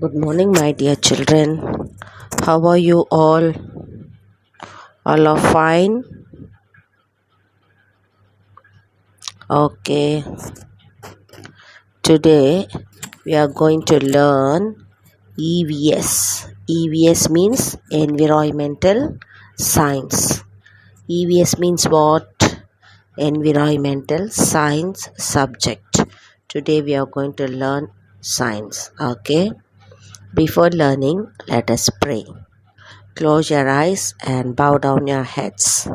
Good morning, my dear children. How are you all? All are fine? Okay. Today we are going to learn EVS. EVS means Environmental Science. EVS means what? Environmental Science subject. Today we are going to learn science. Okay. Before learning, let us pray. Close your eyes and bow down your heads.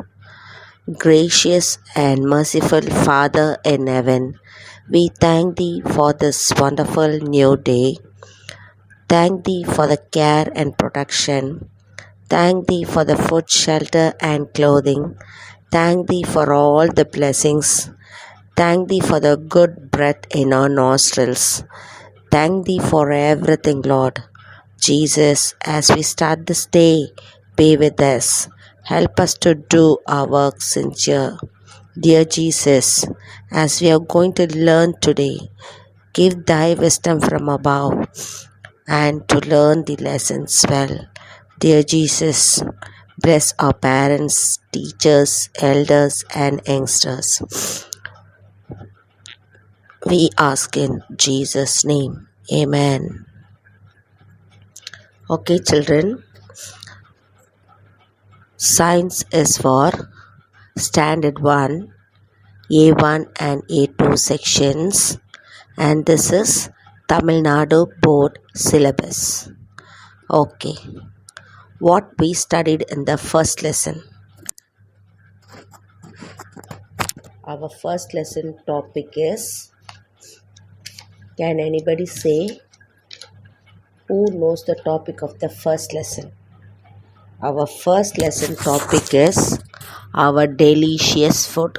Gracious and merciful Father in heaven, we thank Thee for this wonderful new day. Thank Thee for the care and protection. Thank Thee for the food, shelter, and clothing. Thank Thee for all the blessings. Thank Thee for the good breath in our nostrils. Thank Thee for everything, Lord. Jesus, as we start this day, be with us. Help us to do our work sincere. Dear Jesus, as we are going to learn today, give Thy wisdom from above and to learn the lessons well. Dear Jesus, bless our parents, teachers, elders, and youngsters. We ask in Jesus' name. Amen. Okay, children. Science is for Standard 1, A1 and A2 sections, and this is Tamil Nadu Board syllabus. Okay, what we studied in the first lesson. Our first lesson topic is, can anybody say who knows the topic of the first lesson? Our first lesson topic is our delicious food.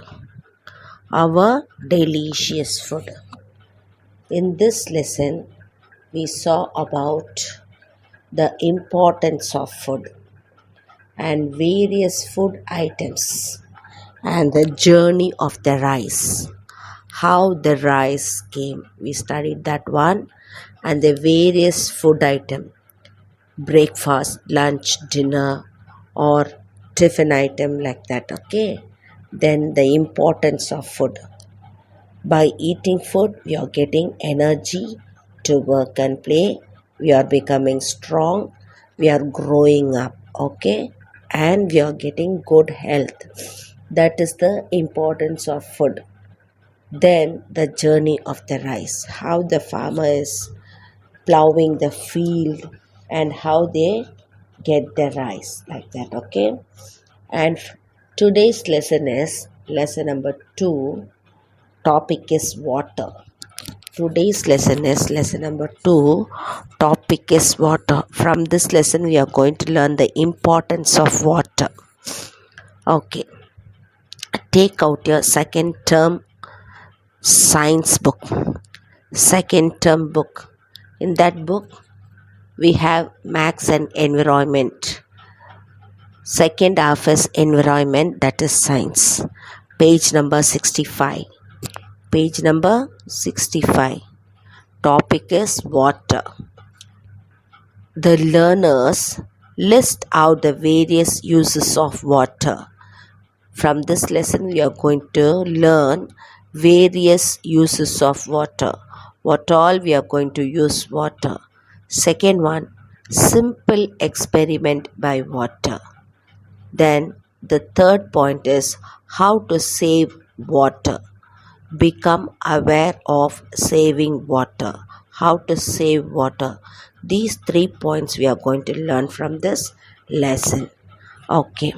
Our delicious food. In this lesson, we saw about the importance of food and various food items and the journey of the rice. How the rice came. We studied that one and the various food item. Breakfast, lunch, dinner or tiffin item like that. Okay. Then the importance of food. By eating food, we are getting energy to work and play. We are becoming strong. We are growing up. Okay. And we are getting good health. That is the importance of food. Then the journey of the rice. How the farmer is plowing the field and how they get the rice like that. Okay. And today's lesson is lesson number 2. Topic is water. Today's lesson is lesson number 2. Topic is water. From this lesson we are going to learn the importance of water. Okay. Take out your second term science book. Second term book. In that book we have maths and environment. Second half is environment, that is science. Page number 65. Page number 65. Topic is water. The learners list out the various uses of water. From this lesson we are going to learn various uses of water. What all we are going to use water. Second one, simple experiment by water. Then the third point is how to save water. Become aware of saving water. How to save water. These 3 points we are going to learn from this lesson. Okay.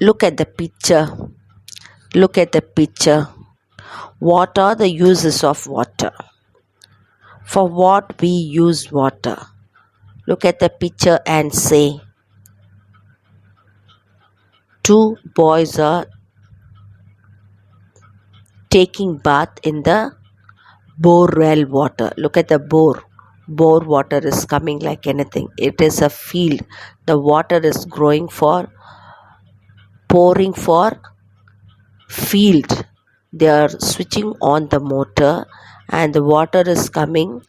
Look at the picture. Look at the picture. What are the uses of water? For what we use water? Look at the picture and say. 2 boys are taking bath in the bore well water. Look at the bore. Bore water is coming like anything. It is a field. The water is growing for, pouring for field. They are switching on the motor and the water is coming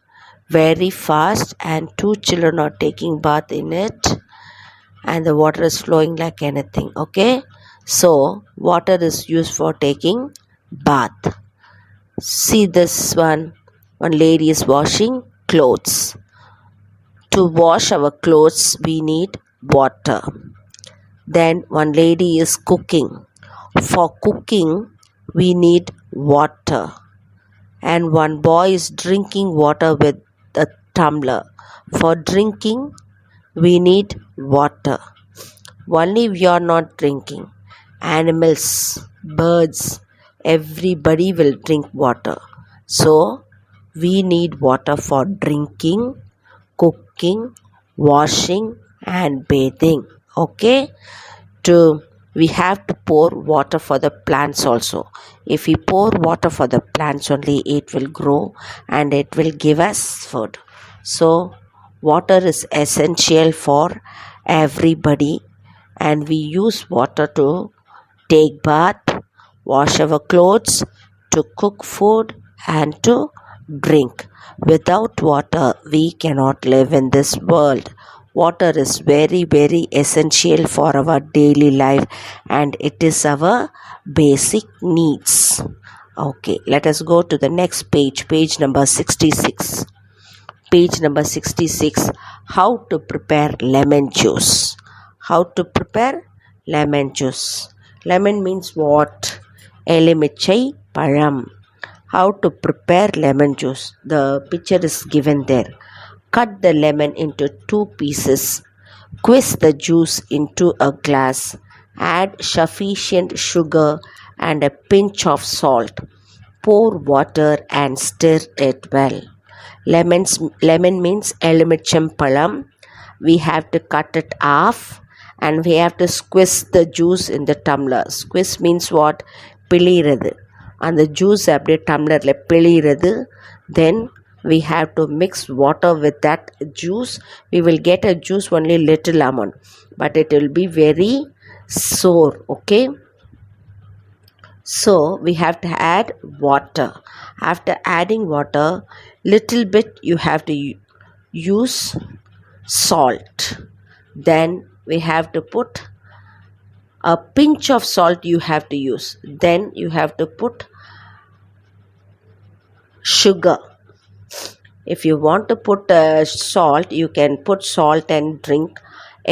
very fast, and two children are taking bath in it, and the water is flowing like anything. Okay, so water is used for taking bath. See this one lady is washing clothes. To wash our clothes we need water. Then one lady is cooking. For cooking we need water. And one boy is drinking water with a tumbler. For drinking we need water. Only we are not drinking. Animals, birds, everybody will drink water. So we need water for drinking, cooking, washing and bathing. Okay, we have to pour water for the plants also. If we pour water for the plants only, it will grow and it will give us food. So water is essential for everybody, and we use water to take bath, wash our clothes, to cook food and to drink. Without water we cannot live in this world. Water is very very essential for our daily life, and it is our basic needs. Okay, let us go to the next page number 66. Page number 66. How to prepare lemon juice. How to prepare lemon juice. Lemon means what? Elimichai param. How to prepare lemon juice. The picture is given there. Cut the lemon into 2 pieces. Squeeze the juice into a glass. Add sufficient sugar and a pinch of salt. Pour water and stir it well. Lemon means elumicham palam. We have to cut it off and we have to squeeze the juice in the tumbler. Squeeze means what? Pilirathu. And the juice அப்படியே டம்ளர்ல பிழிறது. Then we have to mix water with that juice. We will get a juice only little amount, but it will be very sour. Okay, so we have to add water. After adding water, little bit you have to use salt. Then we have to put a pinch of salt you have to use. Then you have to put sugar. If you want to put salt, you can put salt and drink.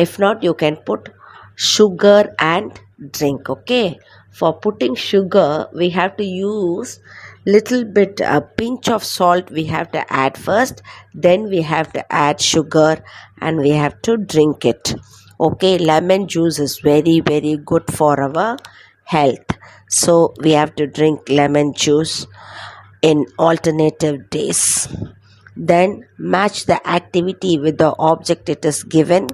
If not, you can put sugar and drink. Okay, for putting sugar we have to use little bit, a pinch of salt we have to add first, then we have to add sugar and we have to drink it. Okay, lemon juice is very very good for our health, so we have to drink lemon juice in alternative days. Then match the activity with the object it is given.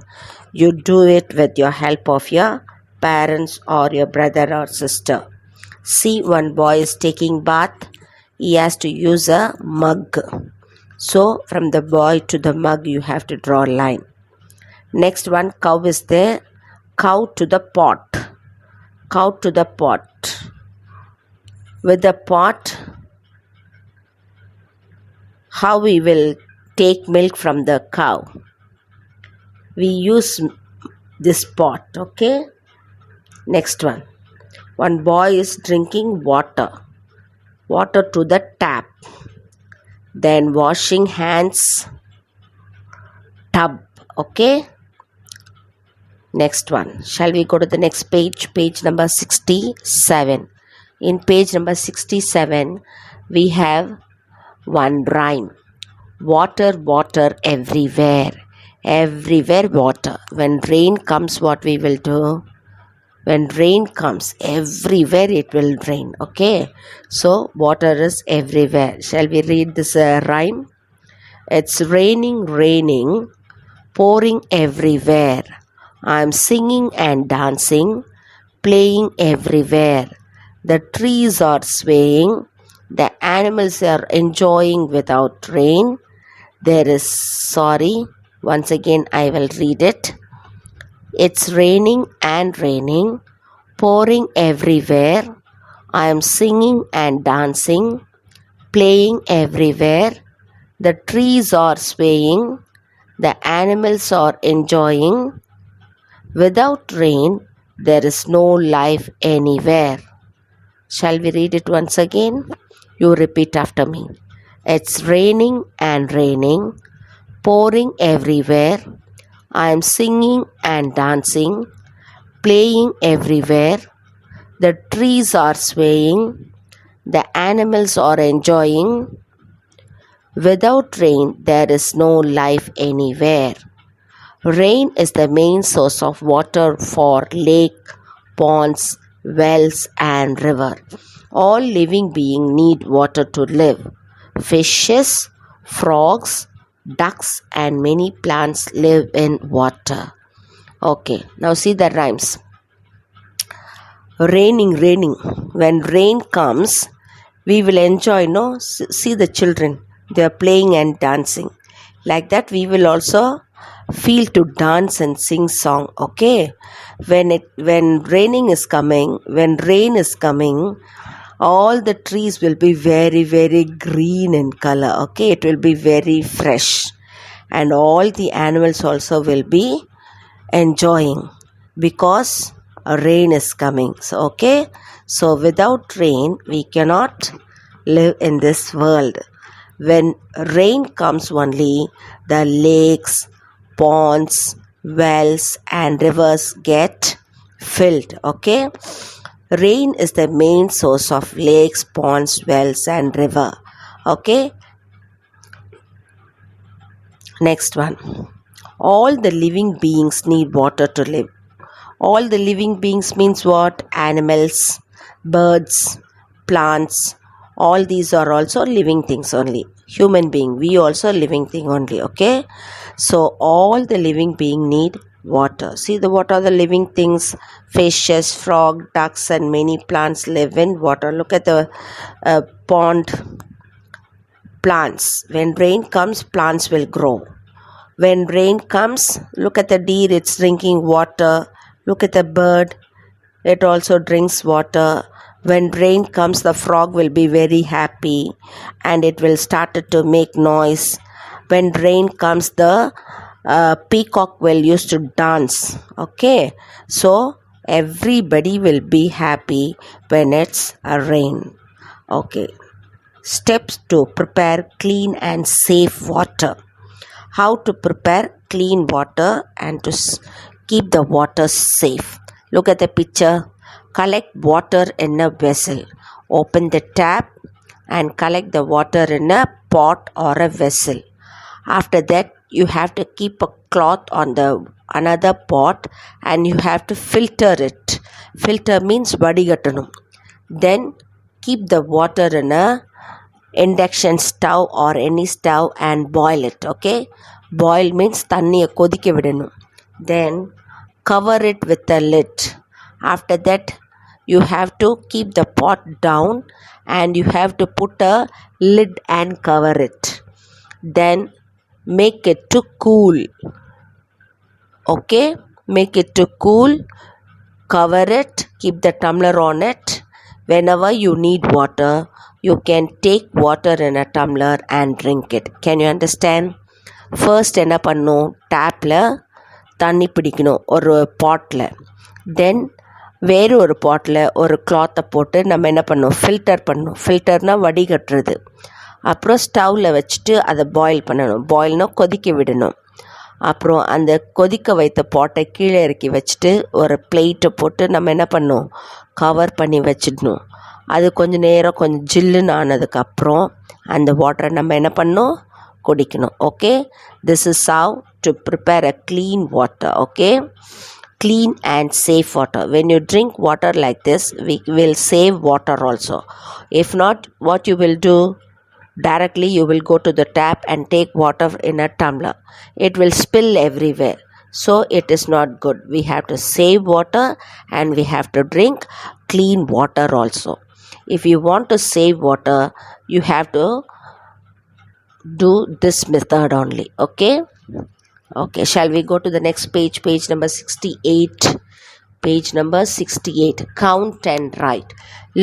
You do it with your help of your parents or your brother or sister. See, one boy is taking bath. He has to use a mug. So from the boy to the mug you have to draw a line. Next one, cow is there. Cow to the pot. Cow to the pot. With the pot, how we will take milk from the cow? We use this pot. Okay, next one boy is drinking water to the tap. Then washing hands, tub. Okay, next one, shall we go to the next page number 67. In page number 67 we have one rhyme. Water, water everywhere. Everywhere water. When rain comes, what we will do? When rain comes, everywhere it will rain. Okay, so water is everywhere. Shall we read this rhyme? It's raining, raining, pouring everywhere. I'm singing and dancing, playing everywhere. The trees are swaying, the animals are enjoying without rain. There is, sorry, once again I will read it. It's raining and raining, pouring everywhere. I am singing and dancing, playing everywhere. The trees are swaying, the animals are enjoying. Without rain, there is no life anywhere. Shall we read it once again? You repeat after me. It's raining and raining, pouring everywhere. I am singing and dancing, playing everywhere. The trees are swaying, the animals are enjoying. Without rain, there is no life anywhere. Rain is the main source of water for lake, ponds, wells and river. All living beings need water to live. Fishes, frogs, ducks and many plants live in water. Okay, now see the rhymes. Raining. When rain comes, we will enjoy, no? See the children, they are playing and dancing. Like that, we will also feel to dance and sing song. Okay, when rain is coming, all the trees will be very, very green in color. Okay, it will be very fresh, and all the animals also will be enjoying because rain is coming. So without rain we cannot live in this world. When rain comes only, the lakes, ponds, wells and rivers get filled. Okay, rain is the main source of lakes, ponds, wells and river. Okay, next one. All the living beings need water to live. All the living beings means what? Animals, birds, plants. All these are also living things only. Human being, we also living thing only. Okay, so all the living being need water. See what are the living things? Fishes, frog, ducks and many plants live in water. Look at the pond. Plants. When rain comes, plants will grow. When rain comes, look at the deer, it's drinking water. Look at the bird, it also drinks water. When rain comes, the frog will be very happy and it will start to make noise. When rain comes, the peacock will used to dance. Okay, so everybody will be happy when it's a rain. Okay, steps to prepare clean and safe water. How to prepare clean water and to keep the water safe. Look at the picture. Collect water in a vessel. Open the tap and collect the water in a pot or a vessel. After that, you have to keep a cloth on the another pot and you have to filter it. Filter means vadigattanum. Then keep the water in a induction stove or any stove and boil it. Okay, boil means thanniya kodikka vidanum. Then cover it with a lid. After that, you have to keep the pot down and you have to put a lid and cover it. Then make it to cool. Okay, make it to cool. Cover it, keep the tumbler on it. Whenever you need water, you can take water in a tumbler and drink it. Can you understand? First என்ன பண்ணும், டேப்பில் தண்ணி பிடிக்கணும் ஒரு பாட்டில். தென் வேறு ஒரு பாட்டில் ஒரு கிளாத்தை போட்டு நம்ம என்ன பண்ணணும், ஃபில்டர் பண்ணணும். ஃபில்டர்னால் வடிகட்டுறது. அப்புறம் ஸ்டவ்வில் வச்சுட்டு அதை பாயில் பண்ணணும். பாயில்னால் கொதிக்க விடணும். அப்புறம் அந்த கொதிக்க வைத்த பாட்டை கீழே இறக்கி வச்சுட்டு ஒரு பிளேட்டை போட்டு நம்ம என்ன பண்ணணும், கவர் பண்ணி வச்சிடணும். அது கொஞ்சம் நேரம் கொஞ்சம் ஜில்லுன்னு ஆனதுக்கப்புறம் அந்த வாட்டரை நம்ம என்ன பண்ணணும், குடிக்கணும். Okay, this is how to prepare a clean water. Okay, clean and safe water. When you drink water like this, we will save water also. If not, what you will do, directly you will go to the tap and take water in a tumbler. It will spill everywhere. So it is not good. We have to save water and we have to drink clean water also. If you want to save water, you have to do this method only. Okay, shall we go to the next page, page number 68. Page number 68. Count and write.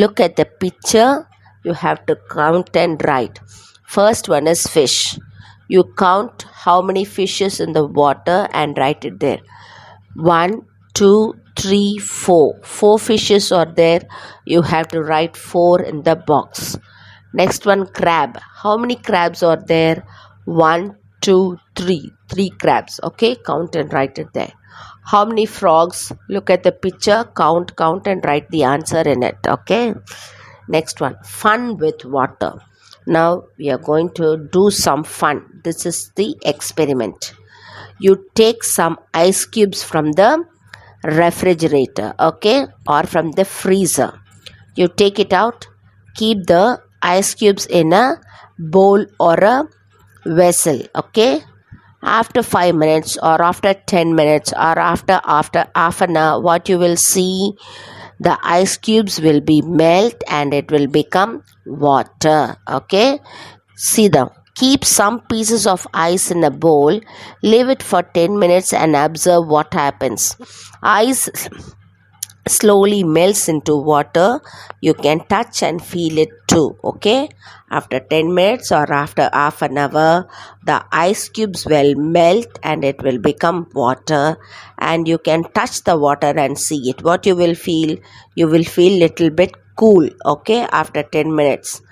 Look at the picture. You have to count and write. First one is fish. You count how many fishes in the water and write it there. 1, 2, 3, 4. 4 fishes are there. You have to write 4 in the box. Next one, crab. How many crabs are there? 1, 2, 3. 3 crabs. Okay, count and write it there. How many frogs? Look at the picture, count and write the answer in it. Okay. Next one, fun with water. Now we are going to do some fun. This is the experiment. You take some ice cubes from the refrigerator, okay, or from the freezer. You take it out, keep the ice cubes in a bowl or a vessel, okay. After 5 minutes or after 10 minutes or after half an hour, what you will see, the ice cubes will be melt and it will become water, okay. See them. Keep some pieces of ice in a bowl, leave it for 10 minutes and observe what happens. Ice slowly melts into water. You can touch and feel it too, okay. After 10 minutes or after half an hour, the ice cubes will melt and it will become water, and you can touch the water and see it. What you will feel? You will feel little bit cool, okay, after 10 minutes.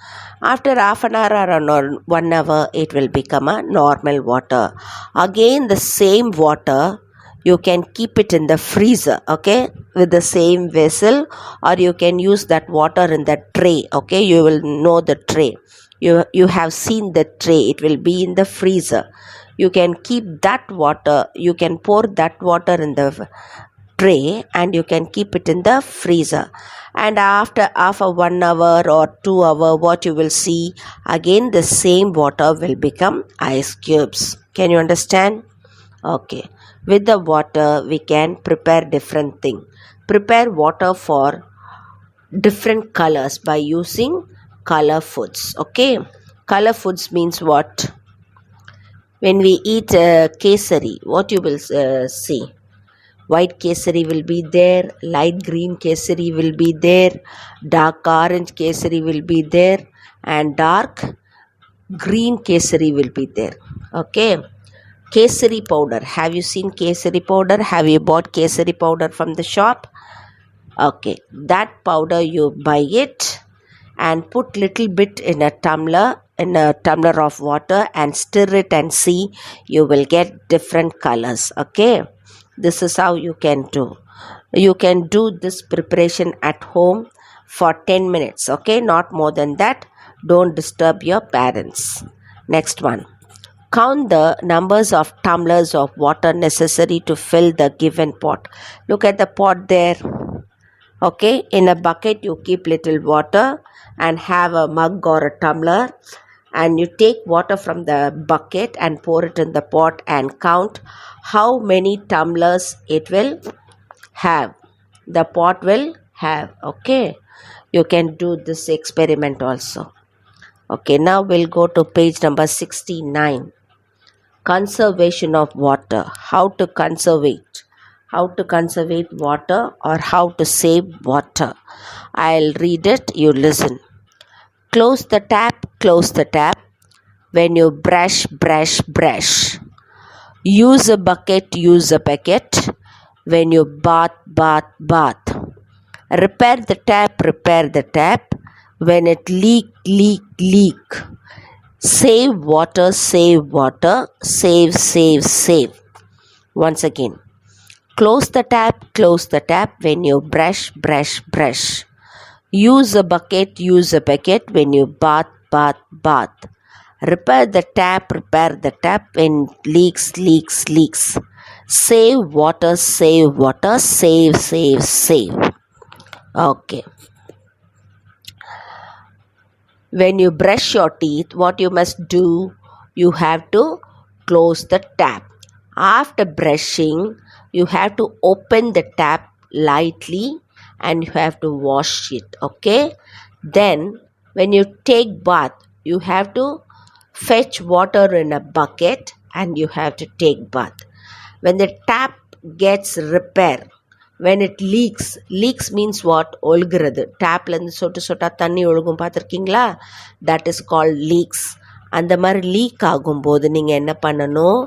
After half an hour or 1 hour, it will become a normal water. Again, the same water, you can keep it in the freezer, okay, with the same vessel, or you can use that water in the tray, okay. You will know the tray. You have seen the tray. It will be in the freezer. You can keep that water. You can pour that water in the tray and you can keep it in the freezer. And after 1 hour or 2 hour, what you will see, again the same water will become ice cubes. Can you understand? Okay. With the water, we can prepare different thing. Prepare water for different colors by using color foods. Okay. Color foods means what? When we eat kesari, what you will see? White kesari will be there, light green kesari will be there, dark orange kesari will be there, and dark green kesari will be there. Okay. Kesari powder. Have you seen kesari powder? Have you bought kesari powder from the shop? Okay. That powder you buy it and put little bit in a tumbler of water and stir it and see. You will get different colors. Okay. This is how you can do. You can do this preparation at home for 10 minutes. Okay. Not more than that. Don't disturb your parents. Next one. Count the numbers of tumblers of water necessary to fill the given pot. Look at the pot there. Okay, in a bucket you keep little water and have a mug or a tumbler, and you take water from the bucket and pour it in the pot and count how many tumblers it will have. The pot will have. Okay, you can do this experiment also. Okay, now we'll go to page number 69. Conservation of water. How to conserve it. How to conserve water or how to save water. I'll read it, you listen. Close the tap, close the tap. When you brush, brush, brush. Use a bucket, use a bucket. When you bath, bath, bath. Repair the tap, repair the tap. When it leak, leak, leak. Save water, save water. Save, save, save. Once again. Close the tap, close the tap. When you brush, brush, brush. Use a bucket, use a bucket. When you bath, bath, bath. Repair the tap, repair the tap. When it leaks, leaks, leaks. Save water, save water. Save, save, save. Okay. When you brush your teeth, what you must do? You have to close the tap. After brushing, you have to open the tap lightly and you have to wash it. Okay. Then when you take bath, you have to fetch water in a bucket and you have to take bath. When the tap gets repaired, when it leaks means what? ஒழுகிறது. டேப்லேருந்து சொட்டு சொட்டா தண்ணி ஒழுகும் பார்த்துருக்கீங்களா? That is called leaks. அந்த மாதிரி league ஆகும்போது நீங்கள் என்ன பண்ணணும்,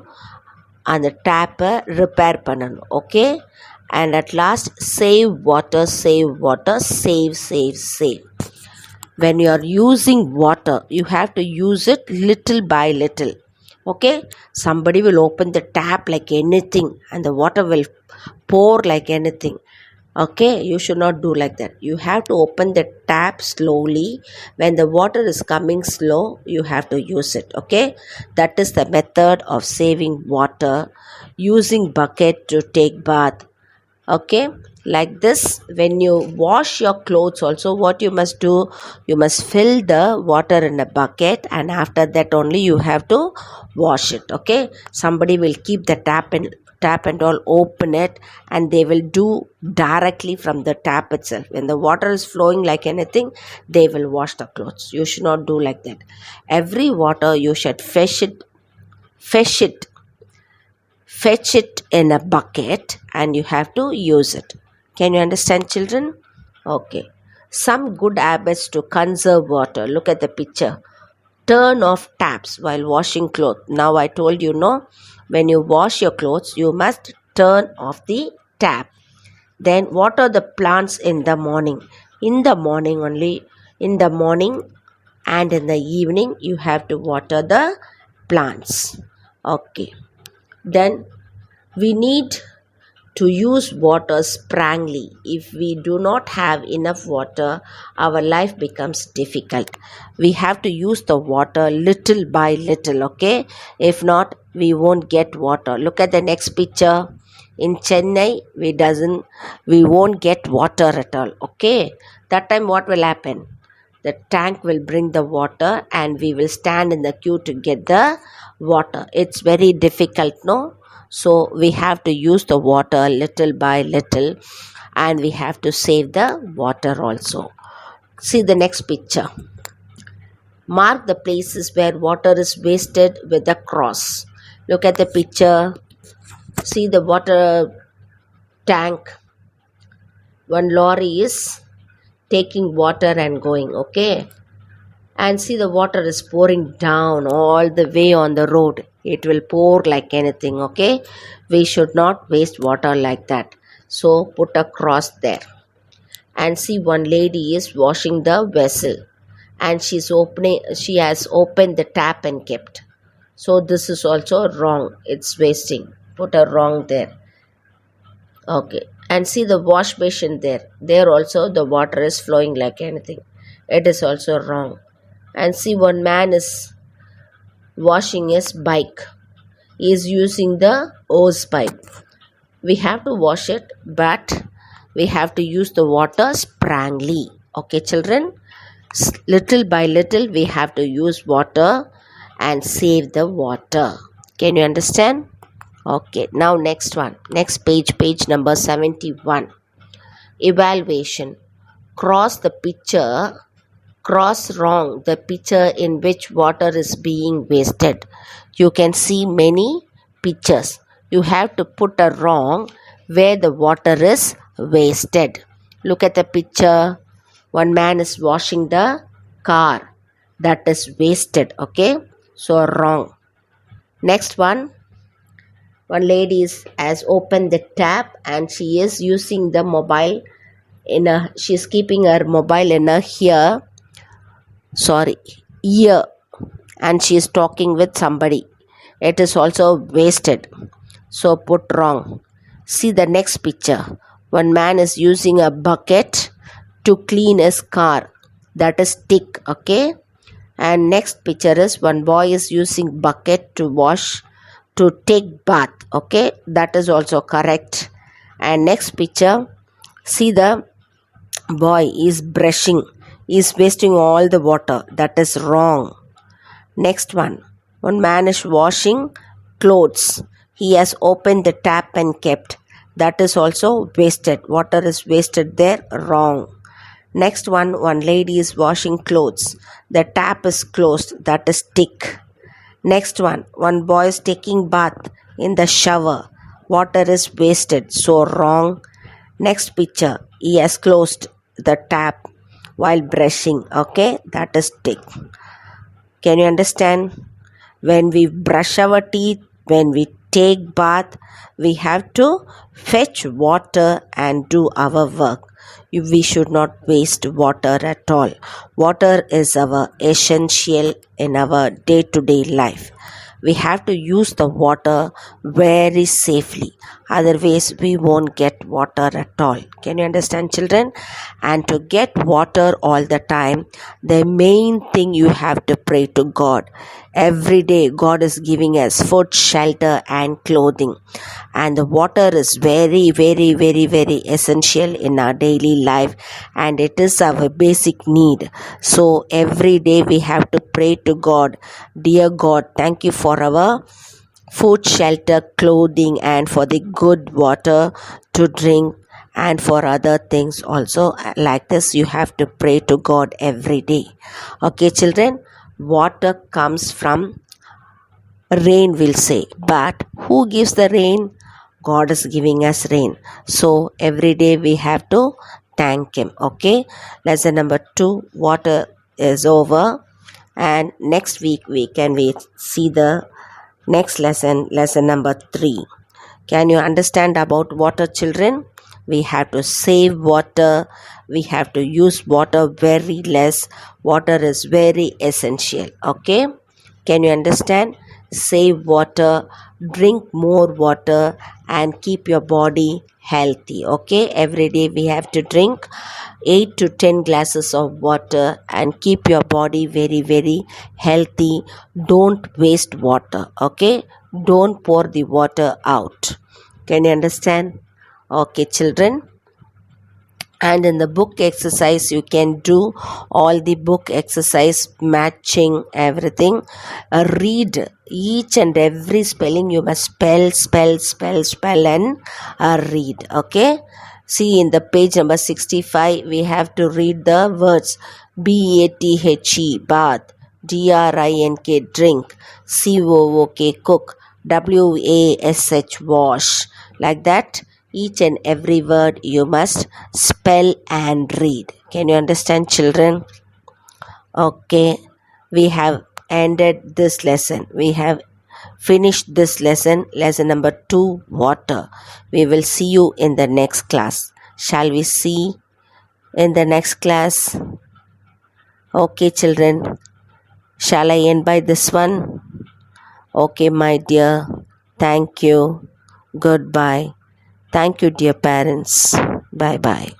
அந்த டேப்பை ரிப்பேர் பண்ணணும். Okay, and at last save water, save water, save save save. When you are using water, you have to use it little by little. Okay, somebody will open the tap like anything and the water will pour like anything. Okay, you should not do like that. You have to open the tap slowly. When the water is coming slow, you have to use it. Okay, that is the method of saving water. Using bucket to take bath. Okay, like this. When you wash your clothes also, what you must do, you must fill the water in a bucket and after that only you have to wash it. Okay, somebody will keep the tap and all, open it, and they will do directly from the tap itself. When the water is flowing like anything, they will wash the clothes. You should not do like that. Every water you should fetch it in a bucket and you have to use it. Can you understand, children? Okay, some good habits to conserve water. Look at the picture. Turn off taps while washing clothes. Now I told you, no, when you wash your clothes you must turn off the tap. Then water the plants in the morning. In the morning only, in the morning and in the evening you have to water the plants. Okay, then we need to use water sparingly. If we do not have enough water, our life becomes difficult. We have to use the water little by little. Okay, if not we won't get water. Look at the next picture. In Chennai we won't get water at all. Okay, that time what will happen? The tank will bring the water and we will stand in the queue to get the water. It's very difficult, no? So we have to use the water little by little and we have to save the water also. See the next picture. Mark the places where water is wasted with a cross. Look at the picture. See the water tank. One lorry is taking water and going. Okay, and see the water is pouring down all the way on the road. It will pour like anything. Okay, we should not waste water like that. So put a cross there. And see, one lady is washing the vessel and she has opened the tap and kept. So this is also wrong. It's wasting. Put a wrong there. Okay, and see the wash basin there. There also the water is flowing like anything. It is also wrong. And see, one man is washing his bike. He is using the hose pipe. We have to wash it, but we have to use the water sparingly. Okay, children, little by little we have to use water and save the water. Can you understand? Okay, now next one, next page number 71. Evaluation. Cross wrong the picture in which water is being wasted. You can see many pictures. You have to put a wrong where the water is wasted. Look at the picture. One man is washing the car. That is wasted. Okay, so wrong. Next one. One lady has opened the tap and she is using the mobile she is keeping her mobile in her ear and she is talking with somebody. It is also wasted. So put wrong. See the next picture. One man is using a bucket to clean his car. That is tick. Okay, and next picture is one boy is using bucket to take bath. Okay, that is also correct. And next picture, see the boy is brushing. He is wasting all the water. That is wrong. Next one man is washing clothes. He has opened the tap and kept. That is also wasted. Water is wasted there. Wrong. Next one lady is washing clothes. The tap is closed. That is tick. Next one boy is taking bath in the shower. Water is wasted. So wrong. Next picture, he has closed the tap while brushing. Okay, that is tick. Can you understand? When we brush our teeth, when we take bath, we have to fetch water and do our work. We should not waste water at all. Water is our essential in our day-to-day life. We have to use the water very safely, otherwise we won't get water at all. Can you understand, children? And to get water all the time, the main thing, you have to pray to God. Every day God is giving us food, shelter and clothing, and the water is very very very very essential in our daily life, and it is our basic need. So every day we have to pray to God, dear God, thank you for our food, shelter, clothing, and for the good water to drink, and for other things also. Like this, you have to pray to God every day. Okay, children, water comes from rain, will say, but who gives the rain? God is giving us rain. So every day we have to thank Him. Okay, lesson number 2, water, is over, and next week we see the next lesson, lesson number 3. Can you understand about water, children? We have to save water. We have to use water very less. Water is very essential. Okay? Can you understand? Save water, drink more water, and keep your body healthy. Okay? Every day we have to drink 8 to 10 glasses of water and keep your body very very healthy. Don't waste water. Okay? Don't pour the water out. Can you understand? Okay, children. And in the book exercise, you can do all the book exercise, matching everything. Read each and every spelling. You must spell and read. Okay. See, in the page number 65, we have to read the words: BATHE, bath; DRINK, drink; COOK, cook; WASH, wash. Like that, each and every word you must spell and read. Can you understand, children? Okay, we have ended this lesson. We have finished this lesson, lesson number 2, water. We will see you in the next class. Shall we see in the next class? Okay, children. Shall I end by this one? Okay, my dear. Thank you. Goodbye. Thank you, dear parents. Bye bye.